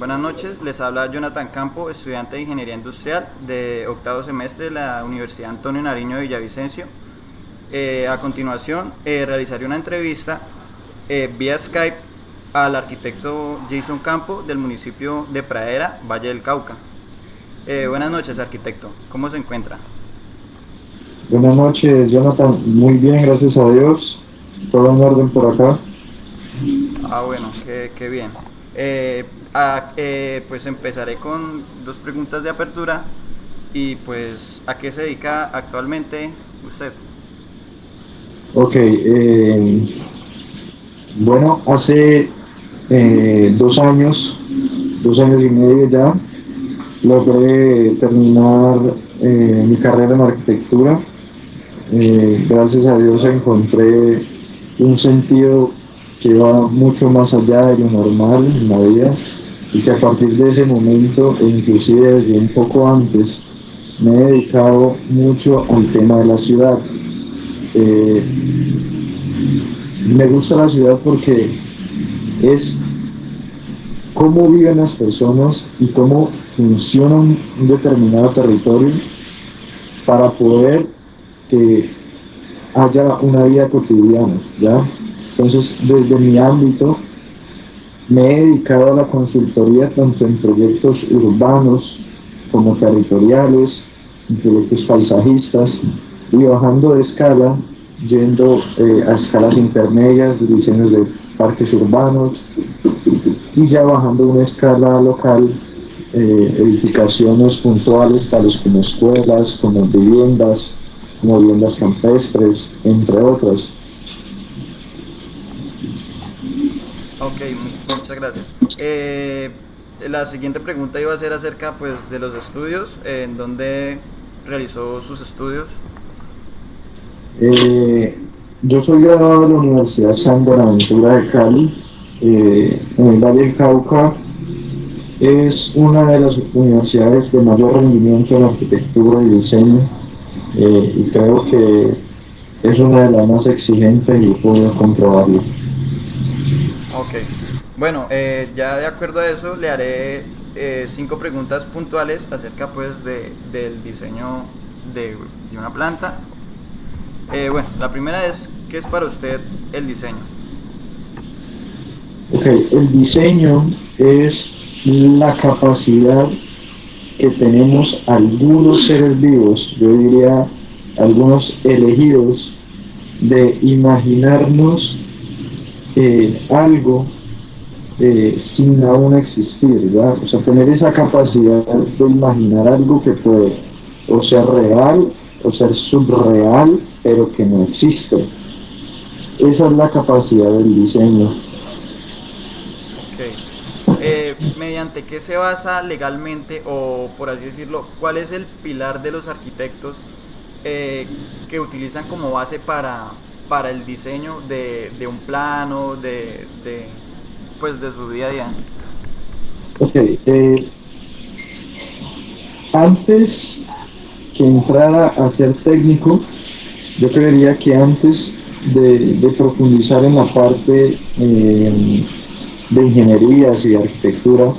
Buenas noches, les habla Jonathan Campo, estudiante de Ingeniería Industrial de octavo semestre de la Universidad Antonio Nariño de Villavicencio. A continuación, realizaré una entrevista vía Skype al arquitecto Jason Campo del municipio de Pradera, Valle del Cauca. Buenas noches, arquitecto, ¿cómo se encuentra? Buenas noches, Jonathan. Muy bien, gracias a Dios. Todo en orden por acá. Bueno, qué bien. Pues empezaré con dos preguntas de apertura y pues ¿a qué se dedica actualmente usted? Ok, bueno, hace 2 años, 2 años y medio ya, logré terminar mi carrera en arquitectura. Gracias a Dios encontré un sentido que va mucho más allá de lo normal en la vida, y que a partir de ese momento, e inclusive desde un poco antes, me he dedicado mucho al tema de la ciudad. Me gusta la ciudad porque es cómo viven las personas y cómo funciona un determinado territorio para poder que haya una vida cotidiana, ¿ya? Entonces, desde mi ámbito, me he dedicado a la consultoría tanto en proyectos urbanos como territoriales, en proyectos paisajistas, y bajando de escala, yendo a escalas intermedias de diseños de parques urbanos, y ya bajando una escala local, edificaciones puntuales tales como escuelas, como viviendas campestres, entre otras. Ok, muchas gracias. La siguiente pregunta iba a ser acerca pues de los estudios, en dónde realizó sus estudios. Yo soy graduado de la Universidad San Buenaventura de Cali, en el Valle del Cauca. Es una de las universidades de mayor rendimiento en arquitectura y diseño, y creo que es una de las más exigentes y puedo comprobarlo. Ok, bueno, ya de acuerdo a eso le haré 5 preguntas puntuales acerca pues del diseño de una planta. Bueno, la primera es, ¿qué es para usted el diseño? Ok, el diseño es la capacidad que tenemos algunos seres vivos, yo diría algunos elegidos, de imaginarnos algo sin aún existir, ¿verdad? O sea, tener esa capacidad de imaginar algo que puede o ser real o ser subreal, pero que no existe. Esa es la capacidad del diseño. Ok. ¿Mediante qué se basa legalmente, o por así decirlo, cuál es el pilar de los arquitectos que utilizan como base para el diseño de un plano, pues de su día a día? Ok, antes que entrara a ser técnico, yo creería que antes de profundizar en la parte de ingenierías y arquitectura,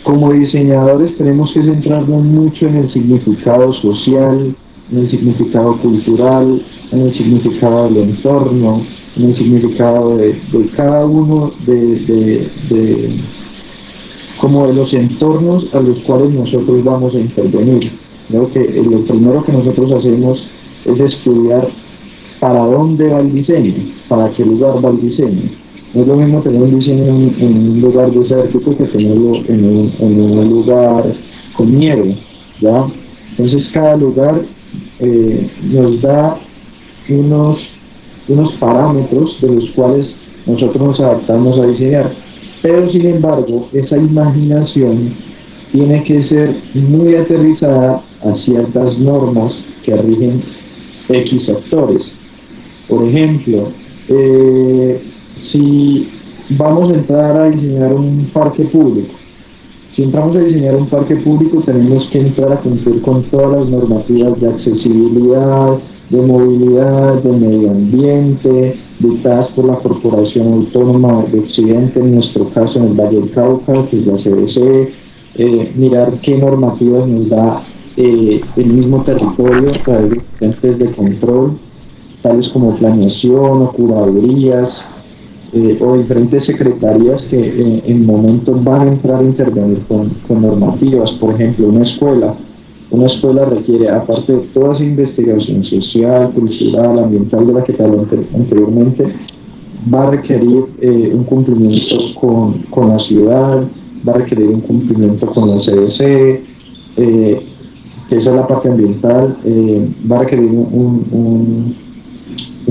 como diseñadores tenemos que centrarnos mucho en el significado social, en el significado cultural, en el significado del entorno, en el significado de cada uno como de los entornos a los cuales nosotros vamos a intervenir. Creo que lo primero que nosotros hacemos es estudiar para dónde va el diseño, para qué lugar va el diseño. No es lo mismo tener un diseño en un lugar desértico que tenerlo en un lugar con nieve, ¿ya? Entonces cada lugar nos da unos parámetros de los cuales nosotros nos adaptamos a diseñar. Pero sin embargo, esa imaginación tiene que ser muy aterrizada a ciertas normas que rigen X sectores. Por ejemplo, si vamos a entrar a diseñar un parque público, si entramos a diseñar un parque público, tenemos que entrar a cumplir con todas las normativas de accesibilidad, de movilidad, de medio ambiente, dictadas por la Corporación Autónoma de Occidente, en nuestro caso en el Valle del Cauca, que es la CBC, mirar qué normativas nos da el mismo territorio a través de fuentes de control, tales como planeación o curadurías, o diferentes secretarías que en momentos van a entrar a intervenir con normativas. Por ejemplo, una escuela requiere, aparte de toda esa investigación social, cultural, ambiental de la que te hablé anteriormente, va a requerir un cumplimiento con la ciudad, va a requerir un cumplimiento con la CDC, que esa es la parte ambiental, va a requerir un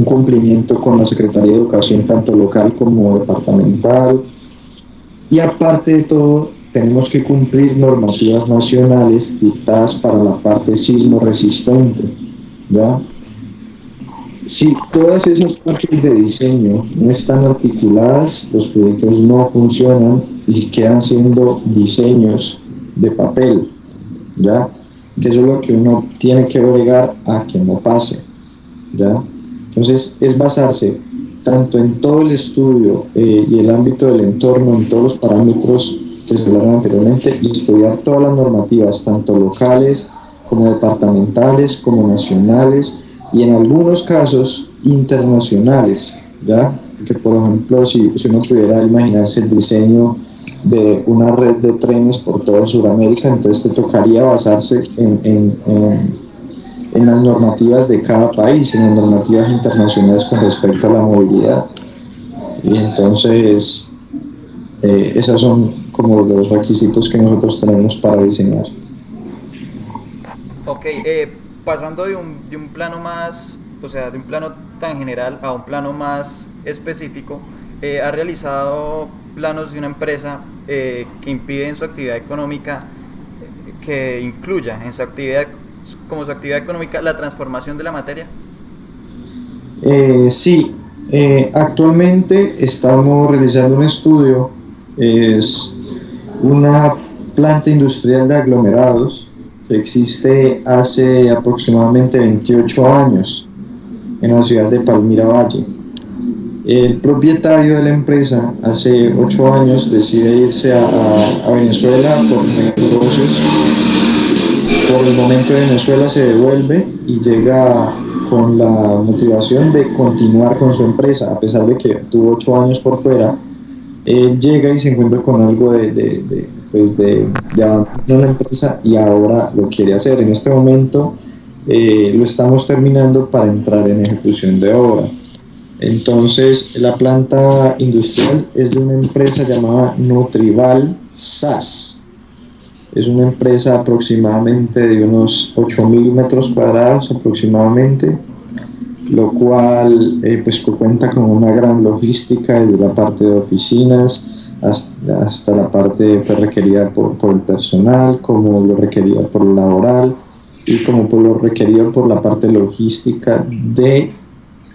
cumplimiento con la Secretaría de Educación, tanto local como departamental, y aparte de todo, tenemos que cumplir normativas nacionales dictadas para la parte sismo resistente, ¿ya? Si todas esas partes de diseño no están articuladas, los proyectos no funcionan y quedan siendo diseños de papel, ¿ya? Que eso es lo que uno tiene que obligar a que no pase, ¿ya? Entonces es basarse tanto en todo el estudio y el ámbito del entorno, en todos los parámetros que se hablaron anteriormente, y estudiar todas las normativas, tanto locales como departamentales, como nacionales, y en algunos casos internacionales, ¿ya? Que por ejemplo, si uno pudiera imaginarse el diseño de una red de trenes por toda Sudamérica, entonces te tocaría basarse en las normativas de cada país, en las normativas internacionales con respecto a la movilidad. Y entonces, esas son como los requisitos que nosotros tenemos para diseñar. Ok, pasando de un plano más, o sea, de un plano tan general a un plano más específico, ¿ha realizado planos de una empresa que impiden su actividad económica, que incluya en su actividad, como su actividad económica, la transformación de la materia? Sí, actualmente estamos realizando un estudio, es una planta industrial de aglomerados que existe hace aproximadamente 28 años en la ciudad de Palmira Valle. El propietario de la empresa hace 8 años decide irse a Venezuela por negocios. Por el momento de Venezuela se devuelve y llega con la motivación de continuar con su empresa, a pesar de que tuvo 8 años por fuera. Él llega y se encuentra con algo de abandonar la empresa y ahora lo quiere hacer. En este momento lo estamos terminando para entrar en ejecución de obra. Entonces, la planta industrial es de una empresa llamada Nutrival SAS. Es una empresa aproximadamente de unos 8.000 metros cuadrados aproximadamente, lo cual pues cuenta con una gran logística desde la parte de oficinas hasta la parte pues, requerida por el personal, como lo requerida por lo laboral y como por lo requerido por la parte logística de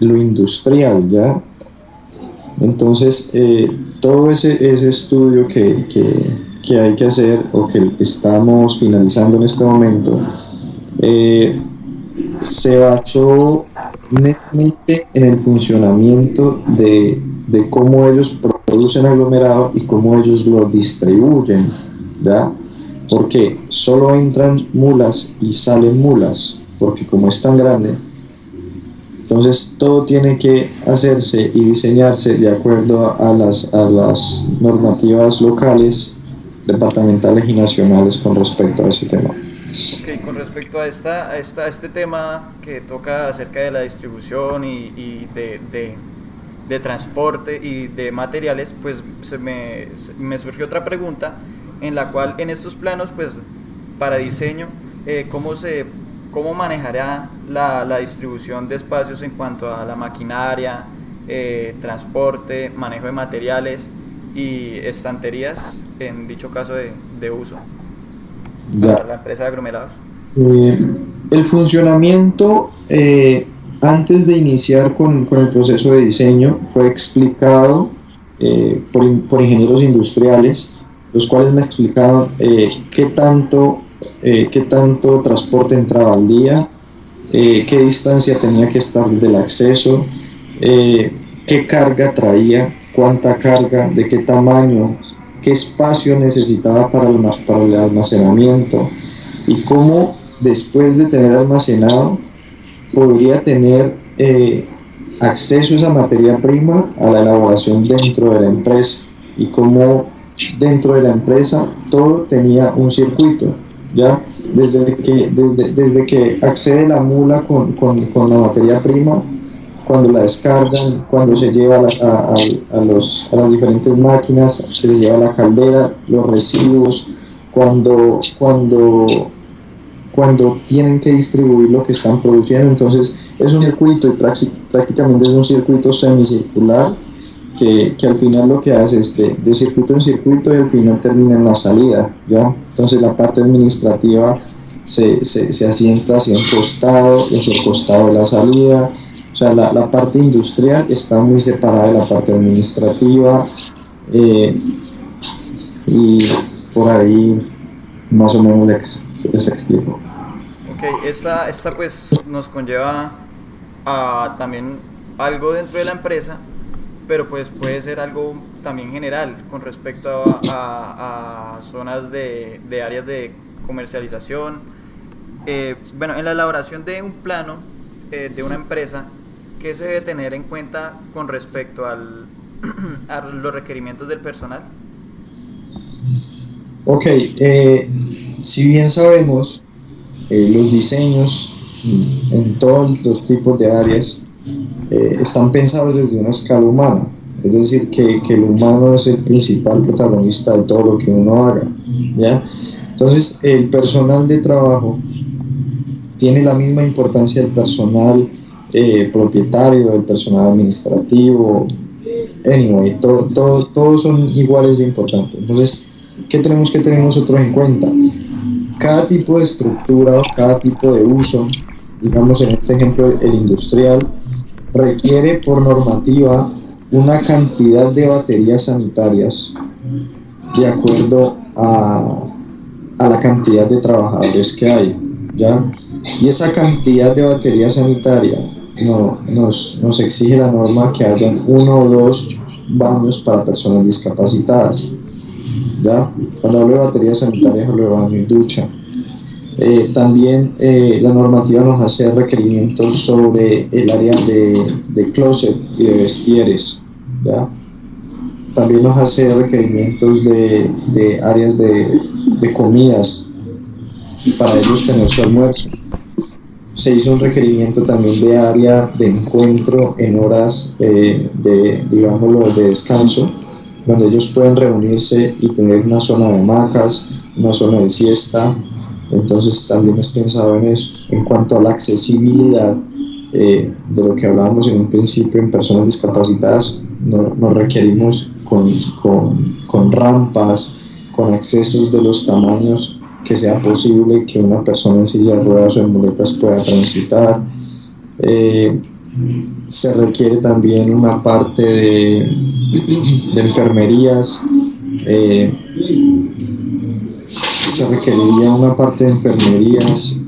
lo industrial, ¿ya? Entonces, todo ese estudio que hay que hacer o que estamos finalizando en este momento se basó netamente en el funcionamiento de cómo ellos producen aglomerado y cómo ellos lo distribuyen, ¿ya? Porque solo entran mulas y salen mulas, porque como es tan grande, entonces todo tiene que hacerse y diseñarse de acuerdo a las normativas locales, departamentales y nacionales con respecto a ese tema. Ok, con respecto a este tema que toca acerca de la distribución y de transporte y de materiales, pues me surgió otra pregunta en la cual en estos planos, pues para diseño, ¿cómo manejará la distribución de espacios en cuanto a la maquinaria, transporte, manejo de materiales y estanterías en dicho caso de uso para la empresa de aglomerados? El funcionamiento antes de iniciar con el proceso de diseño fue explicado por ingenieros industriales, los cuales me explicaron qué tanto transporte entraba al día, qué distancia tenía que estar del acceso, qué carga traía, cuánta carga, de qué tamaño, qué espacio necesitaba para el almacenamiento y cómo después de tener almacenado podría tener acceso a esa materia prima a la elaboración dentro de la empresa y cómo dentro de la empresa todo tenía un circuito, ¿ya? Desde que accede la mula con la materia prima, cuando la descargan, cuando se lleva a las diferentes máquinas, que se lleva a la caldera, los residuos, cuando tienen que distribuir lo que están produciendo. Entonces es un circuito y prácticamente es un circuito semicircular que al final lo que hace es de circuito en circuito y al final termina en la salida, ¿ya? Entonces la parte administrativa se asienta hacia un costado, hacia el costado de la salida. O sea, la parte industrial está muy separada de la parte administrativa, y por ahí más o menos les explico. Ok, esta pues nos conlleva a también algo dentro de la empresa, pero pues puede ser algo también general con respecto a zonas de áreas de comercialización. Bueno, en la elaboración de un plano de una empresa, ¿qué se debe tener en cuenta con respecto a los requerimientos del personal? Ok, si bien sabemos, los diseños en todos los tipos de áreas están pensados desde una escala humana, es decir, que el humano es el principal protagonista de todo lo que uno haga, ¿ya? Entonces, el personal de trabajo tiene la misma importancia del personal propietario, del personal administrativo, anyway, todos son iguales de importantes. Entonces, ¿qué tenemos que tener nosotros en cuenta? Cada tipo de estructura, cada tipo de uso, digamos en este ejemplo el industrial, requiere por normativa una cantidad de baterías sanitarias de acuerdo a la cantidad de trabajadores que hay, ¿ya? Y esa cantidad de batería sanitaria nos exige la norma que hayan 1 o 2 baños para personas discapacitadas, ¿ya? Cuando hablo de batería sanitaria hablo de baño y ducha. También la normativa nos hace requerimientos sobre el área de closet y de vestieres, ¿ya? También nos hace requerimientos de áreas de comidas para ellos tener su almuerzo. Se hizo un requerimiento también de área de encuentro en horas digámoslo, de descanso, donde ellos pueden reunirse y tener una zona de hamacas, una zona de siesta. Entonces también es pensado en eso. En cuanto a la accesibilidad, de lo que hablábamos en un principio en personas discapacitadas, nos requerimos con rampas, con accesos de los tamaños que sea posible que una persona en silla de ruedas o en muletas pueda transitar. Se requiere también una parte de enfermerías, se requeriría una parte de enfermerías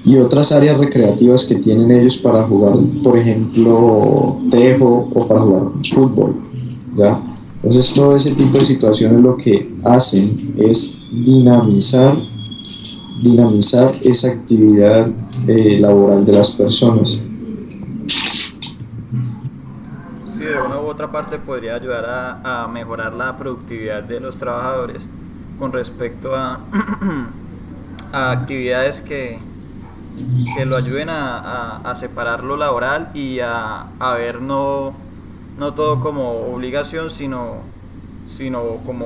y otras áreas recreativas que tienen ellos para jugar, por ejemplo, tejo o para jugar fútbol, ¿ya? Entonces todo ese tipo de situaciones lo que hacen es dinamizar esa actividad laboral de las personas. Sí, de una u otra parte podría ayudar a mejorar la productividad de los trabajadores con respecto a actividades que lo ayuden a separar lo laboral y a ver no todo como obligación, sino como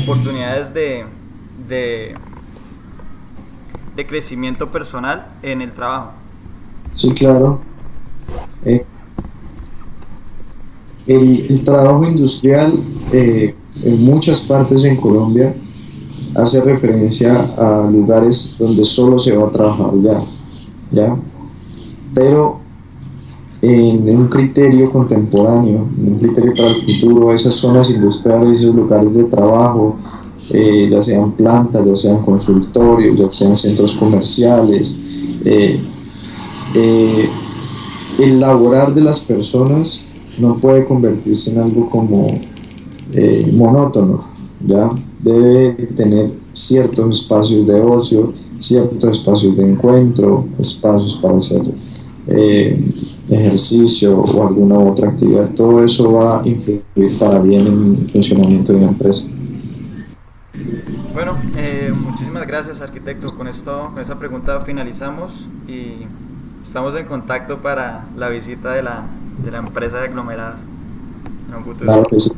oportunidades de crecimiento personal en el trabajo. Sí, claro. El trabajo industrial en muchas partes en Colombia hace referencia a lugares donde solo se va a trabajar ¿ya? Pero en un criterio contemporáneo, en un criterio para el futuro, esas zonas industriales, esos lugares de trabajo, ya sean plantas, ya sean consultorios, ya sean centros comerciales, el laborar de las personas no puede convertirse en algo como monótono, ¿ya? Debe tener ciertos espacios de ocio, ciertos espacios de encuentro, espacios para hacer ejercicio o alguna otra actividad. Todo eso va a influir para bien en el funcionamiento de una empresa. Bueno, muchísimas gracias, arquitecto. Con esa pregunta finalizamos y estamos en contacto para la visita de la empresa de aglomeradas en un futuro. Claro que sí.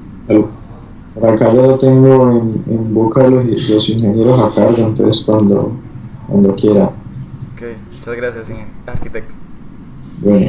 Por acá ya lo tengo en boca de los ingenieros a cargo, entonces cuando quiera. Ok, muchas gracias, arquitecto. Bueno.